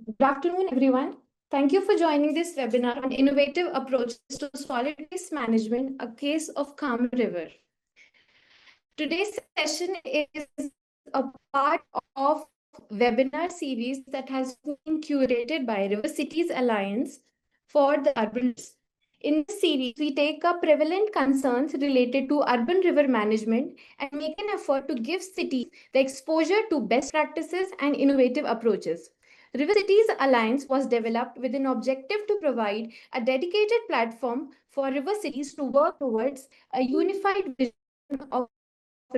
Good afternoon, everyone. Thank you for joining this webinar on innovative approaches to solid waste management, a case of Kham River. Today's session is a part of webinar series that has been curated by River Cities Alliance for the urban. In this series, we take up prevalent concerns related to urban river management and make an effort to give cities the exposure to best practices and innovative approaches. River Cities Alliance was developed with an objective to provide a dedicated platform for river cities to work towards a unified vision of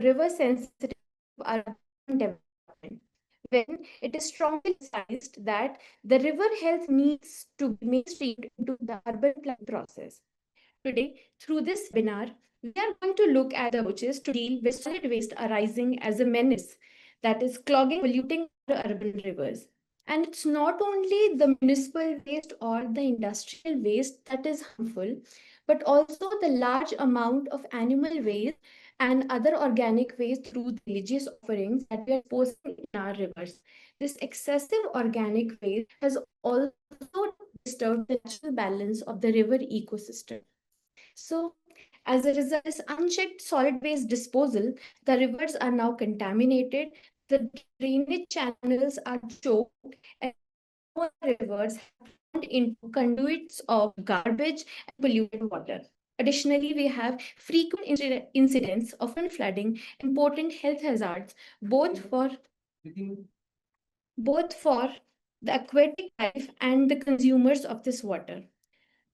river sensitive urban development. When it is strongly emphasized that the river health needs to be mainstreamed into the urban planning process. Today, through this webinar, we are going to look at the approaches to deal with solid waste arising as a menace that is clogging, polluting the urban rivers. And it's not only the municipal waste or the industrial waste that is harmful, but also the large amount of animal waste and other organic waste through the religious offerings that we are posting in our rivers. This excessive organic waste has also disturbed the natural balance of the river ecosystem. So, as a result of this unchecked solid waste disposal, the rivers are now contaminated, the drainage channels are choked, and rivers have turned into conduits of garbage and polluted water. Additionally, we have frequent incidents of flooding, important health hazards, both for the aquatic life and the consumers of this water.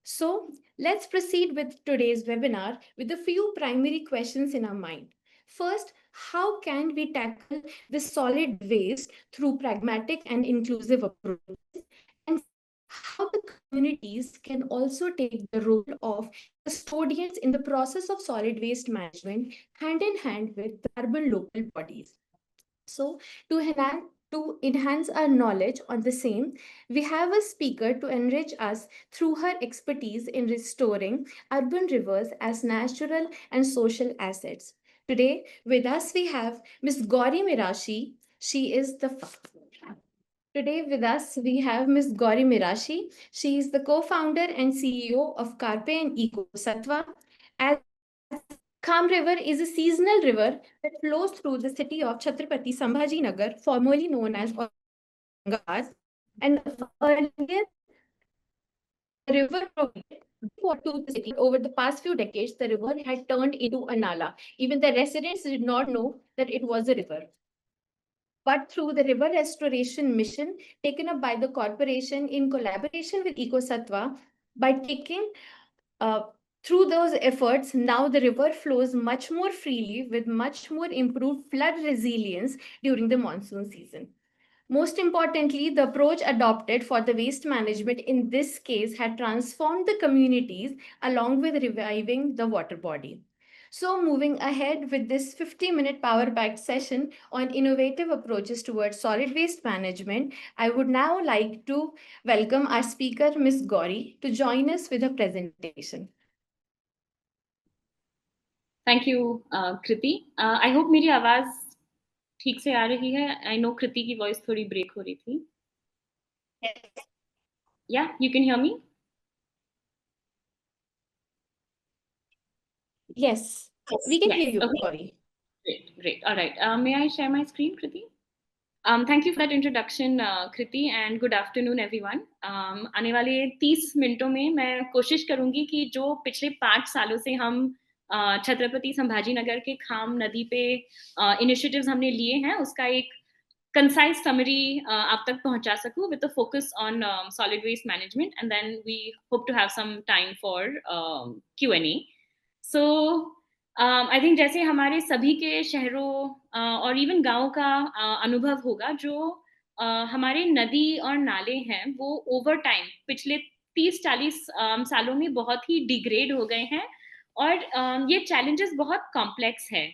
So let's proceed with today's webinar with a few primary questions in our mind. First, how can we tackle this solid waste through pragmatic and inclusive approaches? And how the communities can also take the role of custodians in the process of solid waste management hand in hand with the urban local bodies. So to enhance our knowledge on the same, we have a speaker to enrich us through her expertise in restoring urban rivers as natural and social assets. Today, with us, we have Ms. Gauri Mirashi. She is the Today with us, we have Ms. Gauri Mirashi. She is the co-founder and CEO of Carpe and Eco Sattva. As Kham River is a seasonal river that flows through the city of Chhatrapati Sambhajinagar, formerly known as Aurangabad, and earlier the river provided water to the city. Over the past few decades, the river had turned into a nala. Even the residents did not know that it was a river. But through the river restoration mission taken up by the corporation in collaboration with EcoSattva, by taking through those efforts, now the river flows much more freely with much more improved flood resilience during the monsoon season. Most importantly, the approach adopted for the waste management in this case had transformed the communities along with reviving the water body. So moving ahead with this 50-minute power-packed session on innovative approaches towards solid waste management, I would now like to welcome our speaker, Ms. Gauri, to join us with a presentation. Thank you, Kriti. I hope मेरी आवाज ठीक से आ रही है. I know Kriti की voice थोड़ी break हो रही थी. Yes. Yeah, you can hear me? Yes, we can hear you, Okay. Gauri. Great. All right. May I share my screen, Kriti? Thank you for that introduction, Kriti, and good afternoon, everyone. आने वाले 30 मिनटों में मैं कोशिश करूंगी कि जो पिछले 5 सालों से हम छत्रपति संभाजी नगर के खाम नदी पे इनिशिएटिव्स हमने लिए हैं, उसका एक concise summary आप तक पहुंचा सकूं with a focus on solid waste management, and then we hope to have some time for Q&A. So I think जैसे हमारे सभी के शहरों और इवन गाँव का अनुभव होगा, जो हमारे नदी और नाले हैं वो ओवर टाइम पिछले 30-40 सालों में बहुत ही डिग्रेड हो गए हैं, और ये चैलेंजेस बहुत कॉम्प्लेक्स है.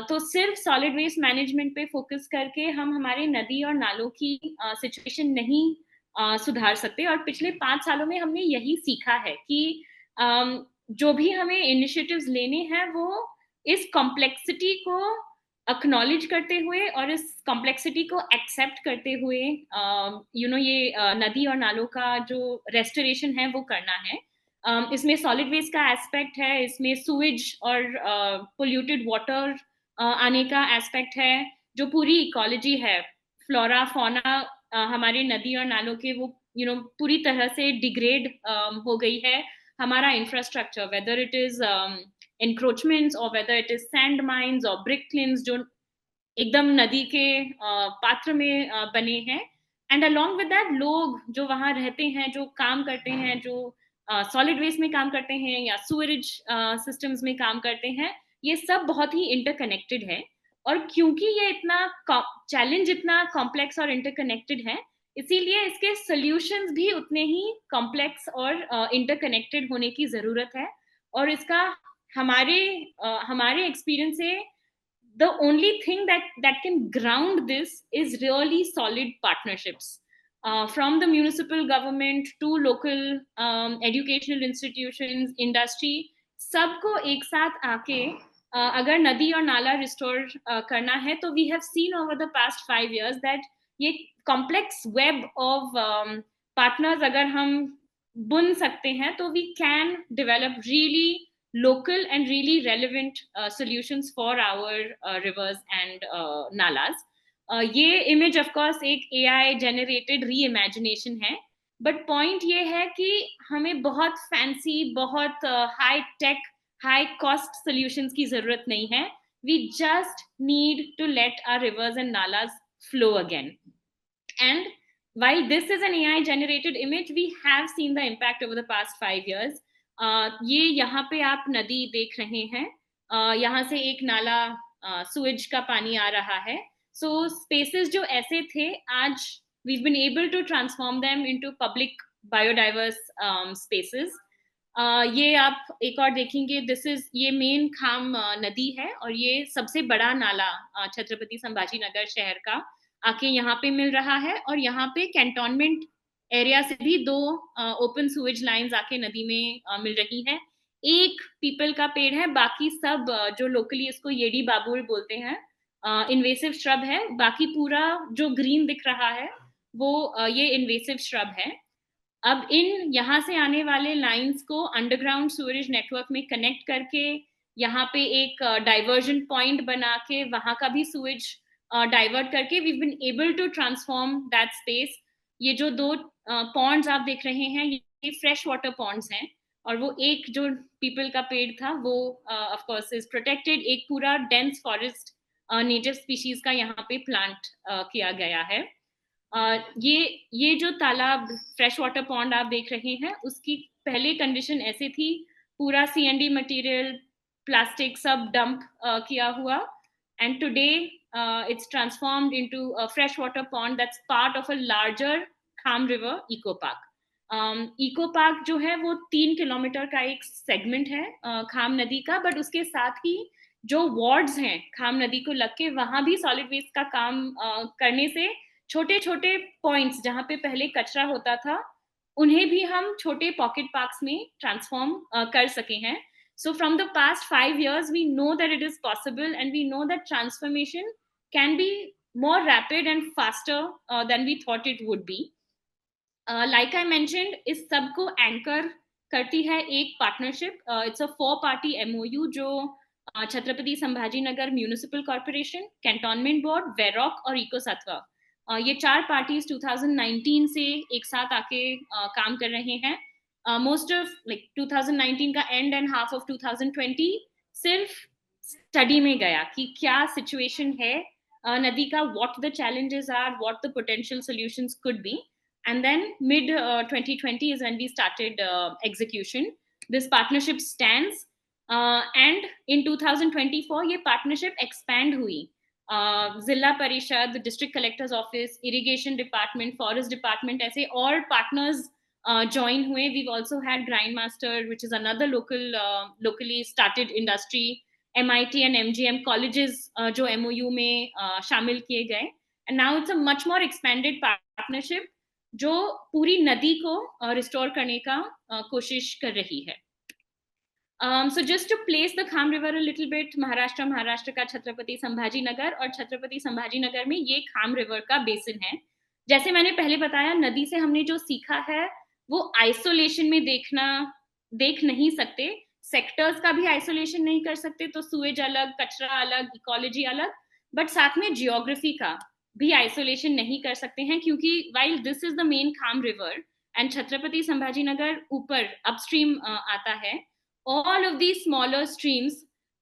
तो सिर्फ सॉलिड वेस्ट मैनेजमेंट पे फोकस करके हम हमारे नदी और नालों की सिचुएशन नहीं सुधार सकते. और पिछले 5 सालों में हमने यही सीखा है कि जो भी हमें इनिशिएटिव्स लेने हैं वो इस कॉम्प्लेक्सिटी को एक्नॉलेज करते हुए और इस कॉम्प्लेक्सिटी को एक्सेप्ट करते हुए ये नदी और नालों का जो रेस्टोरेशन है वो करना है। इसमें सॉलिड वेस्ट का एस्पेक्ट है, इसमें सूएज और पोल्यूटेड वाटर आने का एस्पेक्ट है, जो पूरी इकोलॉजी है, फ्लोरा फौना हमारे नदी और नालों के वो पूरी तरह से डिग्रेड हो गई है। हमारा infrastructure, whether it is encroachments or whether it is sand mines or brick kilns जो एकदम नदी के पात्र में बने हैं, एंड अलोंग विद दैट लोग जो वहां रहते हैं, जो काम करते हैं, जो सॉलिड वेस्ट में काम करते हैं या सूअरेज सिस्टम्स में काम करते हैं, ये सब बहुत ही इंटरकनेक्टेड है। और क्योंकि ये इतना चैलेंज इतना कॉम्प्लेक्स और इंटरकनेक्टेड है, इसीलिए इसके सॉल्यूशंस भी उतने ही कॉम्प्लेक्स और इंटरकनेक्टेड होने की जरूरत है। और इसका हमारे एक्सपीरियंस से the only thing that can ground this is really solid partnerships, from the municipal government to local educational institutions, industry, सबको एक साथ आके अगर नदी और नाला रिस्टोर करना है, तो we have seen over the past 5 years that ये कॉम्प्लेक्स वेब ऑफ पार्टनर्स अगर हम बुन सकते हैं, तो we can develop really local and really relevant solutions for our rivers and nalas. ये image of course एक AI generated reimagination है, but point ये है कि हमें बहुत fancy, बहुत high tech, high cost solutions की जरूरत नहीं है. We just need to let our rivers and nalas flow again. And while this is an AI generated image, we have seen the impact over the past 5 years. ये यहाँ पे आप नदी देख रहे हैं, यहाँ से एक नाला सुएज का पानी आ रहा है. सो स्पेसेस जो ऐसे थे, आज we've been able to transform them into public biodiverse spaces. ये आप एक और देखेंगे, ये मेन खाम नदी है और ये सबसे बड़ा नाला छत्रपति संभाजी नगर शहर का आके यहाँ पे मिल रहा है. और यहाँ पे कैंटोनमेंट एरिया से भी 2 ओपन सुएज लाइंस आके नदी में मिल रही हैं. एक पीपल का पेड़ है, बाकी सब जो लोकली इसको येडी बाबुल बोलते हैं, इन्वेसिव श्रब है. बाकी पूरा जो ग्रीन दिख रहा है वो ये इन्वेसिव श्रब है. अब इन यहाँ से आने वाले लाइंस को अंडरग्राउंड सूरेज नेटवर्क में कनेक्ट करके यहाँ पे एक डाइवर्जन पॉइंट बना के वहां का भी सूएज डाइवर्ट करके we been able to transform that space. ये जो 2 पॉन्ड्स आप देख रहे हैं, ये फ्रेश वाटर पॉन्ड्स हैं, और वो एक जो पीपल का पेड़ था वो ऑफ कोर्स इज प्रोटेक्टेड. एक पूरा डेंस फॉरेस्ट नेटिव स्पीशीज का यहाँ पे प्लांट किया गया है. ये जो तालाब फ्रेश वाटर पॉन्ड आप देख रहे हैं, उसकी पहले कंडीशन ऐसे थी, पूरा CND मटेरियल, प्लास्टिक सब डंप किया हुआ, and today it's transformed into a freshwater pond that's part of a larger Kham River Eco Park. Eco Park जो है वो 3 किलोमीटर का एक सेगमेंट है खाम नदी का, बट उसके साथ ही जो वार्ड्स हैं खाम नदी को लग के, वहां भी सॉलिड वेस्ट का काम करने से छोटे छोटे पॉइंट्स जहाँ पे पहले कचरा होता था, उन्हें भी हम छोटे पॉकेट पार्क्स में ट्रांसफॉर्म कर सके हैं. So from the past 5 years, we know that it is possible, and we know that transformation can be more rapid and faster than we thought it would be. Like I mentioned, इस सब को anchor करती है एक partnership. It's a 4-party MOU जो Chhatrapati Sambhaji Nagar municipal corporation, cantonment board, Varroc और इकोसत्वा, ये 4 parties 2019 से एक साथ आके काम कर रहे हैं. Most of 2019 का एंड एंड हाफ ऑफ 2020 सिर्फ स्टडी में गया कि क्या सिचुएशन है नदी का, what the challenges are, what the potential solutions could be, and then mid 2020 is when we started execution. This partnership stands, and in 2024 ये partnership expand हुई. Zilla parishad, district collectors office, irrigation department, forest department, ऐसे और partners join हुए. We've also had Grindmaster, which is another locally started industry, MIT and MGM colleges जो MOU में शामिल किए गए, and now it's a much more expanded partnership जो पूरी नदी को रिस्टोर करने का कोशिश कर रही है. So just to place the Kham River a little bit, Maharashtra का छत्रपति संभाजी नगर, और छत्रपति संभाजी नगर में ये खाम रिवर का बेसिन है। जैसे मैंने पहले बताया, नदी से हमने जो सीखा है वो आइसोलेशन में देख नहीं सकते, सेक्टर्स का भी आइसोलेशन नहीं कर सकते, तो सुएज अलग, कचरा अलग, इकोलॉजी अलग, बट साथ में जियोग्राफी का भी आइसोलेशन नहीं कर सकते हैं, क्योंकि while this is the main खाम रिवर एंड छत्रपति संभाजी नगर ऊपर अपस्ट्रीम आता है, all of these smaller streams,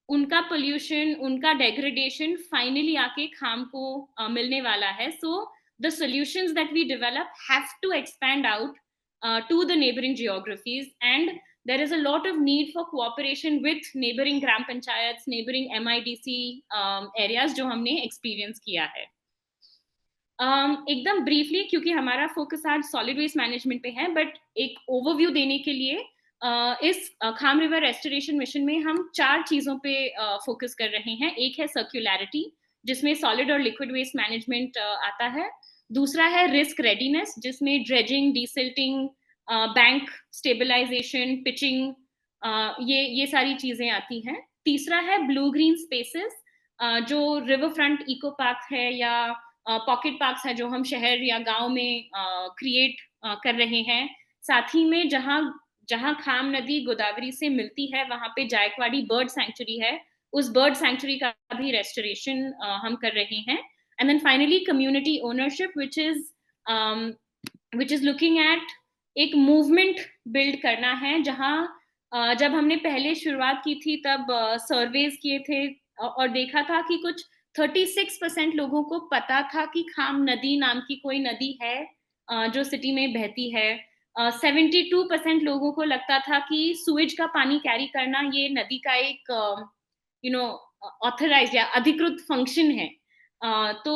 उनका pollution, उनका degradation finally आके खाम को मिलने वाला है. So the solutions that we develop have to expand out to the neighboring geographies, and there is a lot of need for cooperation with neighboring gram panchayats, neighboring MIDC areas जो हमने experience किया है. एकदम briefly, क्योंकि हमारा focus आज solid waste management पे है, बट एक ओवरव्यू देने के लिए इस खाम रिवर रेस्टोरेशन मिशन में हम 4 चीजों पे फोकस कर रहे हैं. एक है सर्क्युलैरिटी, जिसमें सॉलिड और लिक्विड वेस्ट मैनेजमेंट आता है. दूसरा है रिस्क रेडीनेस, जिसमें dredging, desilting, bank stabilisation, pitching, ये सारी चीजें आती हैं. तीसरा है ब्लू ग्रीन स्पेसेस, जो रिवर फ्रंट इको पार्क है या पॉकेट पार्क्स है जो हम शहर या गांव में क्रिएट कर रहे हैं. साथ ही में जहां खाम नदी गोदावरी से मिलती है, वहां पे जायकवाड़ी बर्ड सैंक्चुरी है, उस बर्ड सैंक्चुरी का भी रेस्टोरेशन हम कर रहे हैं. And then finally community ownership, which is looking at एक मूवमेंट बिल्ड करना है, जहां जब हमने पहले शुरुआत की थी तब सर्वेज किए थे और देखा था कि कुछ 36% लोगों को पता था कि खाम नदी नाम की कोई नदी है जो सिटी में बहती है. 72% लोगों को लगता था कि सुएज का पानी कैरी करना ये नदी का एक ऑथराइज या अधिकृत फंक्शन है. तो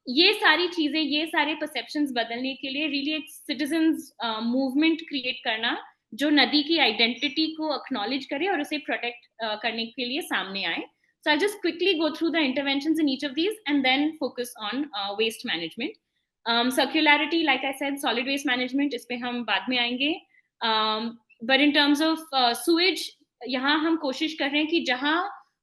ये सारी चीजें, ये सारे परसेप्शंस बदलने के लिए रियली एक सिटीजन्स मूवमेंट क्रिएट करना, जो नदी की आइडेंटिटी को एक्नॉलेज करे और उसे प्रोटेक्ट करने के लिए सामने आए. So I'll just quickly go through the interventions in each of these and then focus on waste management. Circularity, like I said, solid waste management, इस पे हम बाद में आएंगे. But in terms of sewage, यहाँ हम कोशिश कर रहे हैं कि जहाँ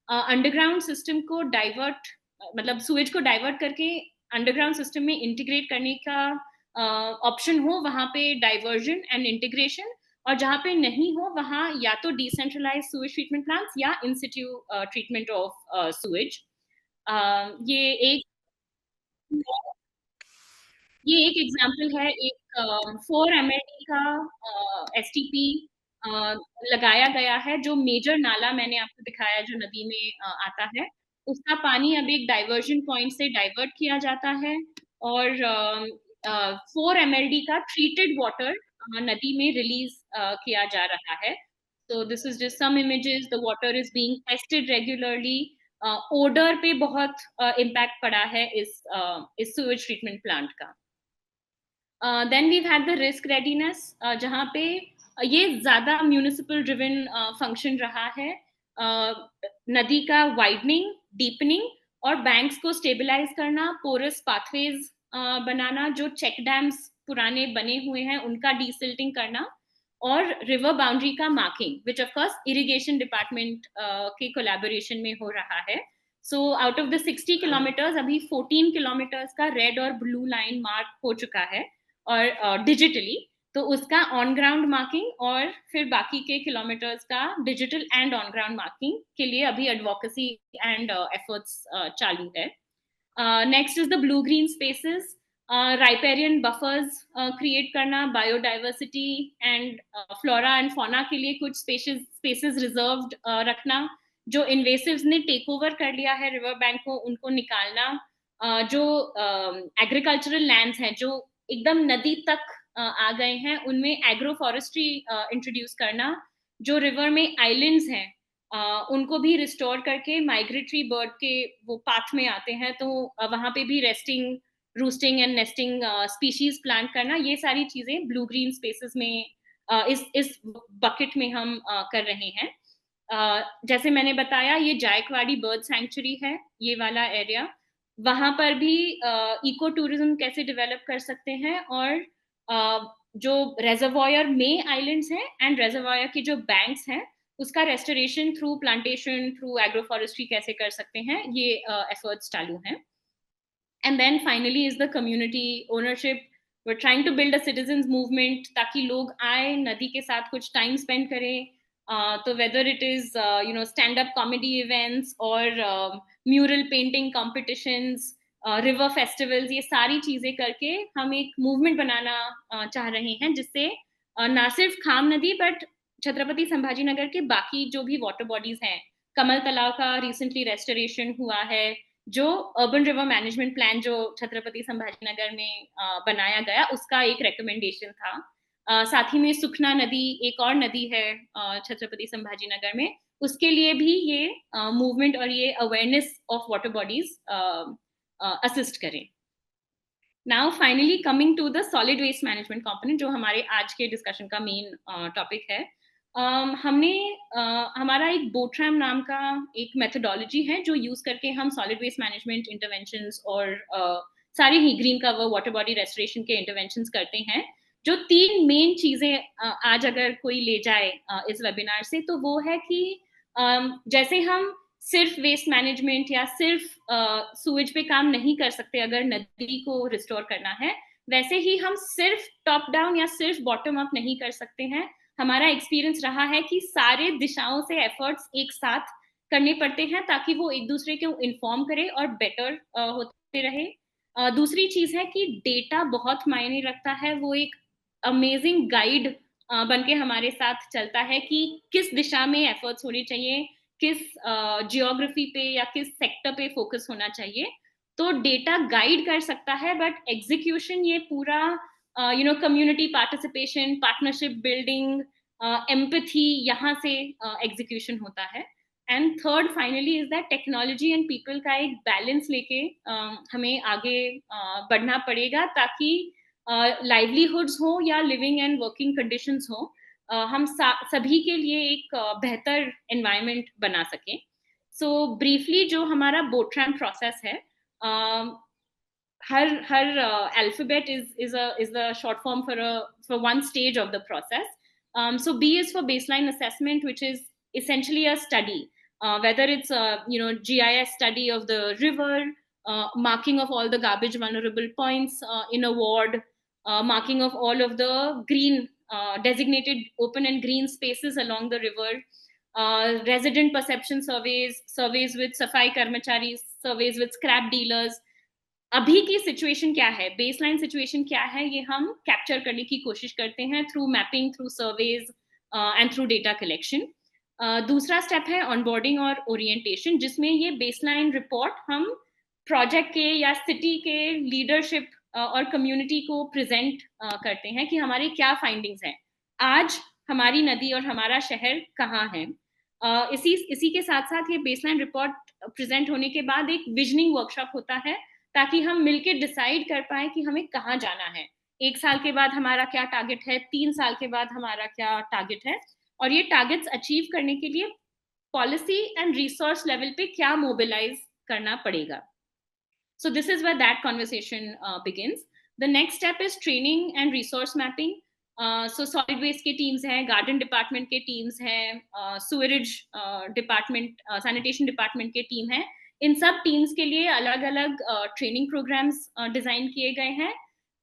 अंडरग्राउंड सिस्टम को डाइवर्ट, मतलब सुएज को डाइवर्ट करके अंडरग्राउंड सिस्टम में इंटीग्रेट करने का ऑप्शन हो, वहाँ पे डाइवर्जन एंड इंटीग्रेशन, और जहाँ पे नहीं हो वहाँ या तो डिसेंट्रलाइज सुएज ट्रीटमेंट प्लांट्स या इन सिटू ट्रीटमेंट ऑफ सुएज. ये एक एग्जाम्पल है. एक 4 mld का STP लगाया गया है, जो मेजर नाला मैंने आपको दिखाया जो नदी में आता है, उसका पानी अब एक डाइवर्जन पॉइंट से डाइवर्ट किया जाता है, और 4 mld का ट्रीटेड वाटर नदी में रिलीज किया जा रहा है. So this is just some images. The water is being tested regularly. Odour पे बहुत इम्पैक्ट पड़ा है इस sewage treatment plant का. Then we've had the risk readiness, जहाँ पे ये ज्यादा म्यूनिसिपल ड्रिवन फंक्शन रहा है. नदी का वाइडनिंग, डीपनिंग और बैंक्स को स्टेबलाइज करना, पोरस पाथवेज बनाना, जो चेक डैम्स पुराने बने हुए हैं उनका डीसिल्टिंग करना, और रिवर बाउंड्री का marking, which of course irrigation department के कोलैबोरेशन में हो रहा है. So out of the 60 kilometres अभी 14 किलोमीटर्स का रेड और ब्लू लाइन मार्क हो चुका है और डिजिटली, तो उसका ऑन ग्राउंड मार्किंग और फिर बाकी के किलोमीटर्स का digital and on ground marking के लिए अभी एडवोकेसी एंड एफर्ट्स चालू है. Next is the blue green spaces, riparian buffers create करना, biodiversity and flora and fauna के लिए कुछ स्पेसेस रिजर्व्ड रखना, जो इन्वेसिव्स ने टेक ओवर कर लिया है रिवर बैंक को उनको निकालना, जो एग्रीकल्चरल लैंड्स हैं जो एकदम नदी तक आ गए हैं उनमें एग्रो फॉरेस्ट्री इंट्रोड्यूस करना, जो रिवर में आइलैंड्स हैं उनको भी रिस्टोर करके माइग्रेटरी बर्ड के वो पाथ में आते हैं तो वहां पे भी resting, रूस्टिंग and nesting species plant करना, ये सारी चीजें ब्लू ग्रीन स्पेसेस में इस बकेट में हम कर रहे हैं. जैसे मैंने बताया ये जायकवाड़ी बर्ड सैंक्चुरी है, ये वाला एरिया, वहां पर भी इको टूरिज्म कैसे डेवलप कर सकते हैं, और जो रेजर्वॉयर में आइलैंड्स हैं एंड रेजर्वॉयर के जो बैंक्स हैं उसका restoration through plantation, through agro forestry कैसे कर सकते हैं, ये एफर्ट्स चालू हैं. And then finally is the community ownership. We're trying to build a citizens movement ताकि लोग आए, नदी के साथ कुछ time spend करें. तो whether it is stand-up comedy events or mural painting competitions, river festivals, ये सारी चीजें करके हम एक movement बनाना चाह रहे हैं, जिससे ना सिर्फ खाम नदी बट छत्रपति संभाजी नगर के बाकी जो भी वाटर बॉडीज हैं, कमल तालाब का रिसेंटली रेस्टोरेशन हुआ है, जो अर्बन रिवर मैनेजमेंट प्लान जो छत्रपति संभाजी नगर में बनाया गया, उसका एक रिकमेंडेशन था. साथ ही में सुखना नदी एक और नदी है छत्रपति संभाजी नगर में, उसके लिए भी ये मूवमेंट और ये awareness of water bodies assist करें. Now finally coming to the solid waste management component, जो हमारे आज के डिस्कशन का मेन टॉपिक है. हमने हमारा एक बोट्रैम नाम का एक मेथोडोलॉजी है जो यूज करके हम सॉलिड वेस्ट मैनेजमेंट इंटरवेंशंस और सारे ही green cover water body restoration के इंटरवेंशंस करते हैं. जो 3 मेन चीजें आज अगर कोई ले जाए इस वेबिनार से, तो वो है कि जैसे हम सिर्फ वेस्ट मैनेजमेंट या सिर्फ सूएज पे काम नहीं कर सकते अगर नदी को रिस्टोर करना है, वैसे ही हम सिर्फ टॉप डाउन या सिर्फ बॉटम अप नहीं कर सकते हैं. हमारा एक्सपीरियंस रहा है कि सारे दिशाओं से एफर्ट्स एक साथ करने पड़ते हैं ताकि वो एक दूसरे को इन्फॉर्म करे और बेटर होते रहे. दूसरी चीज है कि डेटा बहुत मायने रखता है. वो एक अमेजिंग गाइड बन के हमारे साथ चलता है कि किस दिशा में एफर्ट्स होने चाहिए, किस जियोग्राफी पे या किस सेक्टर पे फोकस होना चाहिए. तो डेटा गाइड कर सकता है, बट एग्जीक्यूशन ये पूरा community participation, partnership building, empathy, यहाँ से एग्जीक्यूशन होता है. And third finally is that technology and people का एक बैलेंस लेके हमें आगे बढ़ना पड़ेगा ताकि लाइवलीहुड्स हो या लिविंग एंड वर्किंग कंडीशंस हो, हम सभी के लिए एक बेहतर एनवायरनमेंट बना सकें. सो ब्रीफली जो हमारा बोट्रैम प्रोसेस है, हर alphabet is the short form for one stage of the process. So B is for baseline assessment, which is essentially a study, whether it's a GIS study of the river, marking of all the garbage vulnerable points in a ward, marking of all of the green designated open and green spaces along the river, resident perception surveys with safai karmacharis, surveys with scrap dealers. अभी की situation क्या है, baseline situation क्या है, ये हम capture करने की कोशिश करते हैं through mapping, through surveys and through data collection. दूसरा स्टेप है ऑनबोर्डिंग और ओरिएंटेशन, जिसमें ये बेसलाइन रिपोर्ट हम प्रोजेक्ट के या सिटी के लीडरशिप और कम्युनिटी को प्रेजेंट करते हैं कि हमारे क्या फाइंडिंग्स हैं, आज हमारी नदी और हमारा शहर कहाँ है. इसी के साथ साथ ये बेसलाइन रिपोर्ट प्रेजेंट होने के बाद एक विजनिंग वर्कशॉप होता है ताकि हम मिलके डिसाइड कर पाए कि हमें कहाँ जाना है. 1 साल के बाद हमारा क्या टारगेट है, 3 साल के बाद हमारा क्या टारगेट है, और ये टारगेट्स अचीव करने के लिए पॉलिसी एंड रिसोर्स लेवल पे क्या मोबिलाइज करना पड़ेगा. So this is where that conversation begins. The next step is training and resource mapping. So solid waste के teams हैं, garden department के teams हैं, sewerage department, sanitation department के team हैं. इन सब टीम्स के लिए अलग अलग ट्रेनिंग प्रोग्राम्स डिजाइन किए गए हैं.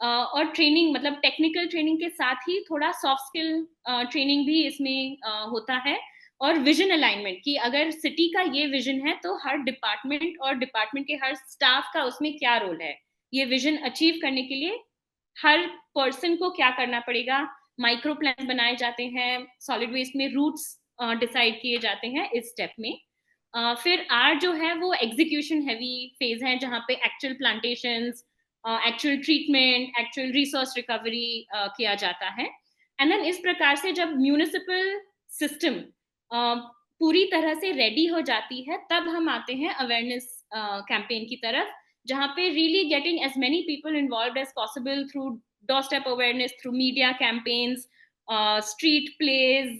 और ट्रेनिंग मतलब टेक्निकल ट्रेनिंग के साथ ही थोड़ा सॉफ्ट स्किल ट्रेनिंग भी इसमें होता है, और विजन अलाइनमेंट कि अगर सिटी का ये विजन है तो हर डिपार्टमेंट और डिपार्टमेंट के हर स्टाफ का उसमें क्या रोल है, ये विजन अचीव करने के लिए हर पर्सन को क्या करना पड़ेगा. माइक्रो प्लान बनाए जाते हैं, सॉलिड वेस्ट में रूट्स डिसाइड किए जाते हैं इस स्टेप में. फिर आर जो है वो एग्जीक्यूशन हैवी फेज है, जहाँ पे actual plantations, actual treatment, actual resource recovery किया जाता है. एंड देन इस प्रकार से जब म्यूनिसिपल सिस्टम पूरी तरह से रेडी हो जाती है, तब हम आते हैं अवेयरनेस कैंपेन की तरफ, जहाँ पे really getting as many people involved as possible through doorstep awareness, through media campaigns, street plays,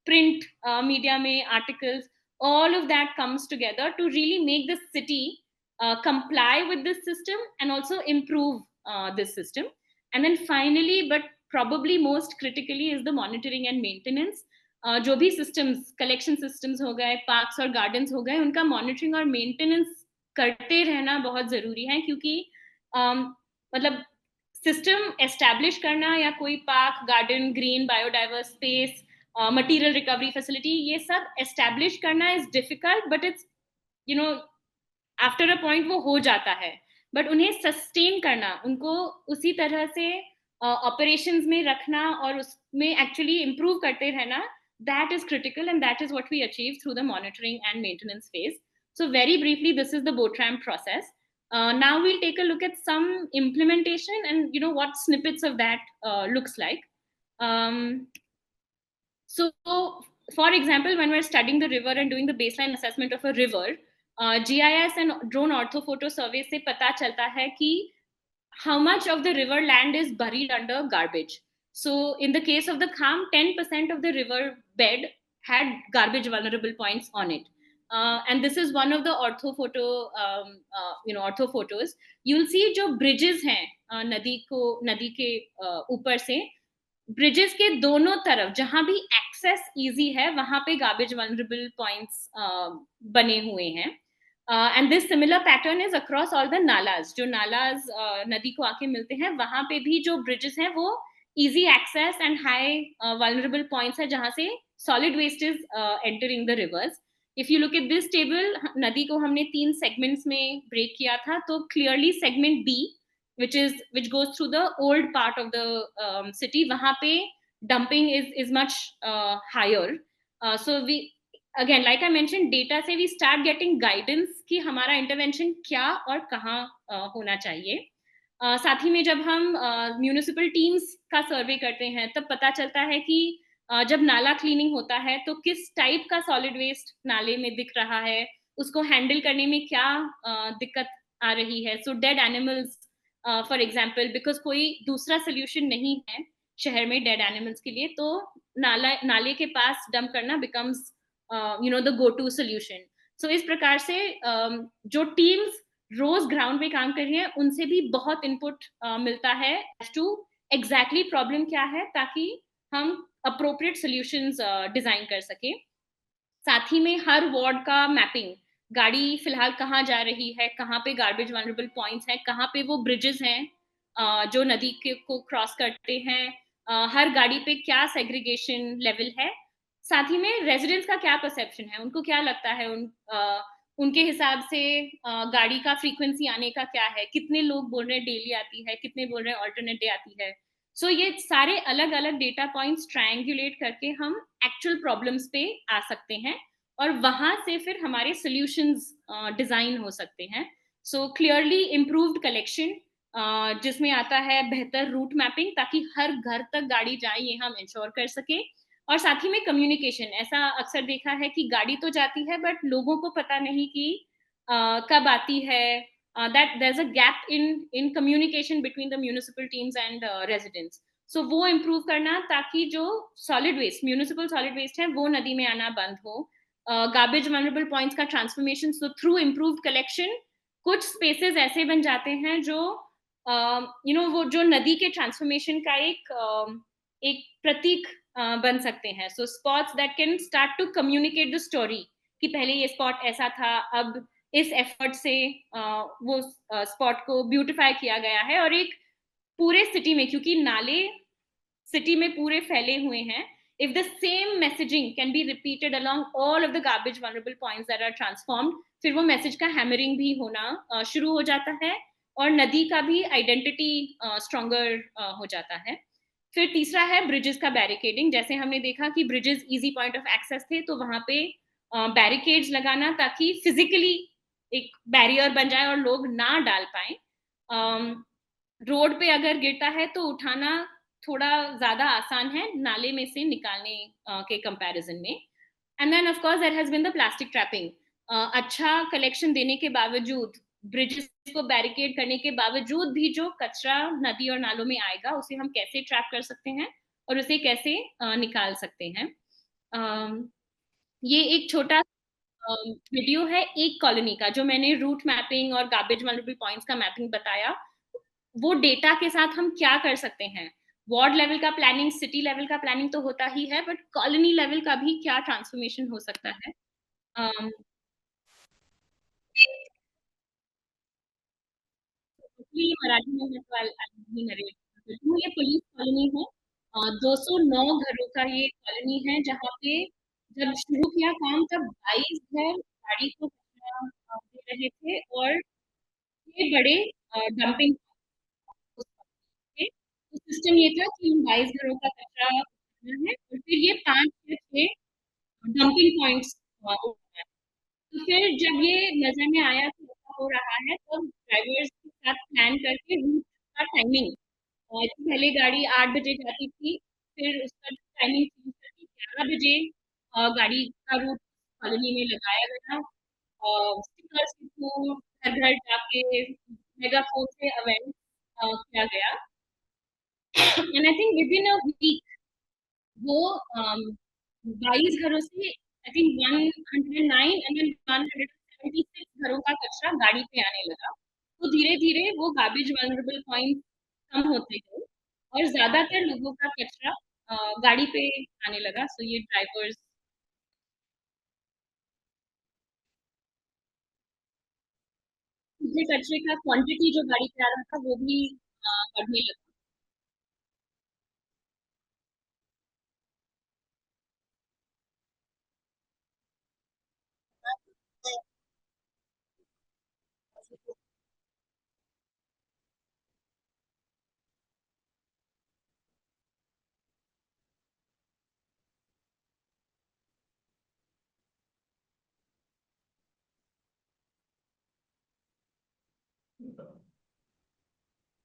print media में articles, all of that comes together to really make the city comply with this system and also improve this system. And then finally, but probably most critically, is the monitoring and maintenance. जो भी systems, collection systems हो गए, parks और gardens हो गए, उनका monitoring और maintenance करते रहना बहुत ज़रूरी है, क्योंकि मतलब सिस्टम एस्टैब्लिश करना या कोई park, garden, green, biodiverse space, material recovery facility, ये सब एस्टैब्लिश करना is difficult, but it's you know after a point वो हो जाता है। बट उन्हें सस्टेन करना, उनको उसी तरह से ऑपरेशंस में रखना और उसमें एक्चुअली इम्प्रूव करते रहना, that is critical and that is what we achieve through the monitoring and maintenance phase. So very briefly, this is the BOTRAM process. Now we'll take a look at some implementation and what snippets of that looks like. Um, so, for example, when we're studying the river and doing the baseline assessment of a river, GIS and drone orthophoto survey से पता चलता है कि how much of the river land is buried under garbage. So, in the case of the Kham, 10% of the river bed had garbage vulnerable points on it. And this is one of the orthophoto, orthophotos. You'll see जो bridges हैं नदी के ऊपर से, bridges के दोनों तरफ जहां भी एक्सेस इजी है वहां पे गार्बेज वनरेबल पॉइंट्स बने हुए हैं. And this similar pattern is across all the nullahs. जो नालाज नदी को आके मिलते हैं वहां पे भी जो ब्रिजेस हैं वो easy access and high vulnerable points है जहां से solid waste is entering the rivers. If you look at this table, नदी को हमने 3 सेगमेंट्स में ब्रेक किया था, तो clearly segment B, which goes through the old part of the city, wahan pe dumping is much higher. So we, again, like I mentioned, data se we start getting guidance कि हमारा intervention क्या और कहाँ होना चाहिए. साथ ही में जब हम म्यूनिसिपल टीम्स का सर्वे करते हैं तब पता चलता है कि जब नाला क्लीनिंग होता है तो किस टाइप का सॉलिड वेस्ट नाले में दिख रहा है, उसको हैंडल करने में क्या दिक्कत आ रही है. So dead animals, for example, because कोई दूसरा सोल्यूशन नहीं है शहर में डेड एनिमल्स के लिए, तो नाले के पास डंप करना becomes the go to solution. So इस प्रकार से जो टीम्स रोज ग्राउंड पे काम कर रही हैं उनसे भी बहुत इनपुट मिलता है एज टू एग्जैक्टली प्रॉब्लम क्या है, ताकि हम अप्रोप्रिएट सोल्यूशंस डिजाइन कर सके. साथ ही में हर वार्ड का मैपिंग, गाड़ी फिलहाल कहाँ जा रही है, कहाँ पे गार्बेज वनरेबल पॉइंट्स हैं, कहाँ पे वो ब्रिजेस हैं जो नदी को क्रॉस करते हैं, हर गाड़ी पे क्या सेग्रीगेशन लेवल है. साथ ही में रेजिडेंट्स का क्या परसेप्शन है, उनको क्या लगता है, उनके हिसाब से गाड़ी का फ्रीक्वेंसी आने का क्या है, कितने लोग बोल रहे हैं डेली आती है, कितने बोल रहे हैं ऑल्टरनेट डे आती है. सो ये सारे अलग अलग डेटा पॉइंट्स ट्रायंगुलेट करके हम एक्चुअल प्रॉब्लम्स पे आ सकते हैं और वहां से फिर हमारे सॉल्यूशंस डिजाइन हो सकते हैं. सो क्लियरली इम्प्रूव्ड कलेक्शन, जिसमें आता है बेहतर रूट मैपिंग, ताकि हर घर तक गाड़ी जाए ये हम इंश्योर कर सके. और साथ ही में कम्युनिकेशन, ऐसा अक्सर देखा है कि गाड़ी तो जाती है बट लोगों को पता नहीं कि कब आती है. That there's a gap in communication between the municipal teams and residents. So वो improve करना ताकि जो solid waste, municipal solid waste है वो नदी में आना बंद हो. Garbage vulnerable points का transformation, so through improved collection कुछ spaces ऐसे बन जाते हैं जो वो जो नदी के transformation का एक प्रतीक बन सकते हैं. So spots that can start to communicate the story कि पहले ये spot ऐसा था, अब इस एफर्ट से वो स्पॉट को ब्यूटिफाई किया गया है. और एक पूरे सिटी में, क्योंकि नाले सिटी में पूरे फैले हुए हैं, if the same messaging can be repeated along all of the garbage vulnerable points that are transformed, फिर वो मैसेज का हैमरिंग भी होना शुरू हो जाता है और नदी का भी आइडेंटिटी स्ट्रॉन्गर हो जाता है. फिर तीसरा है ब्रिजेस का बैरिकेडिंग. जैसे हमने देखा कि bridges easy point of access थे, तो वहां पे बैरिकेड्स लगाना ताकि फिजिकली एक बैरियर बन जाए और लोग ना डाल पाए. रोड पे अगर गिरता है तो उठाना थोड़ा ज्यादा आसान है नाले में से निकालने के कंपैरिजन में. And then of course there has been the plastic trapping. अच्छा कलेक्शन देने के बावजूद, ब्रिजेस को बैरिकेड करने के बावजूद भी जो कचरा नदी और नालों में आएगा उसे हम कैसे ट्रैप कर सकते हैं और उसे कैसे निकाल सकते हैं. ये एक छोटा वीडियो है एक कॉलोनी का, जो मैंने रूट मैपिंग और गार्बेज वल्नरेबल पॉइंट्स का मैपिंग बताया. वो डेटा के साथ हम क्या कर सकते हैं, वार्ड लेवल का प्लानिंग, सिटी लेवल का प्लानिंग तो होता ही है, बट कॉलोनी लेवल का भी क्या ट्रांसफॉर्मेशन हो सकता है। um, ये मराठी में है, तो I'll narrate करती हूँ। ये पुलिस कॉलोनी है। 209 घरों का ये कॉलोनी है, जहाँ पे जब शुरू किया काम तब 22 घर गाड़ी को कचरा दे रहे थे, और ये बड़े डंपिंग थे। तो सिस्टम ये था कि इन 22 घरों का कचरा उठाना है, और फिर ये 5 या 6 डंपिंग पॉइंट्स उठाना है। तो फिर जब ये नज़र में आया कि ऐसा हो रहा है, तब ड्राइवर्स के साथ प्लान करके रूट का टाइमिंग, पहले गाड़ी 8 बजे जाती थी, फिर उसका टाइमिंग चेंज करके 11 बजे गाड़ी का रूट कॉलोनी में लगाया गया। स्टिकर्स के थ्रू घर-घर जाके मेगाफोन से अवेयरनेस किया गया। And I think within a week वो 22 घरों से आई थिंक 109 एंड देन 176 घरों का कचरा गाड़ी पे आने लगा। तो धीरे-धीरे वो गार्बेज वल्नरेबल पॉइंट कम होते गए, और ज़्यादातर लोगों का कचरा गाड़ी पे आने लगा। सो ये ड्राइवर्स ये कचरे का क्वांटिटी जो गाड़ी पे आ रहा था, वो भी बढ़ने लगा।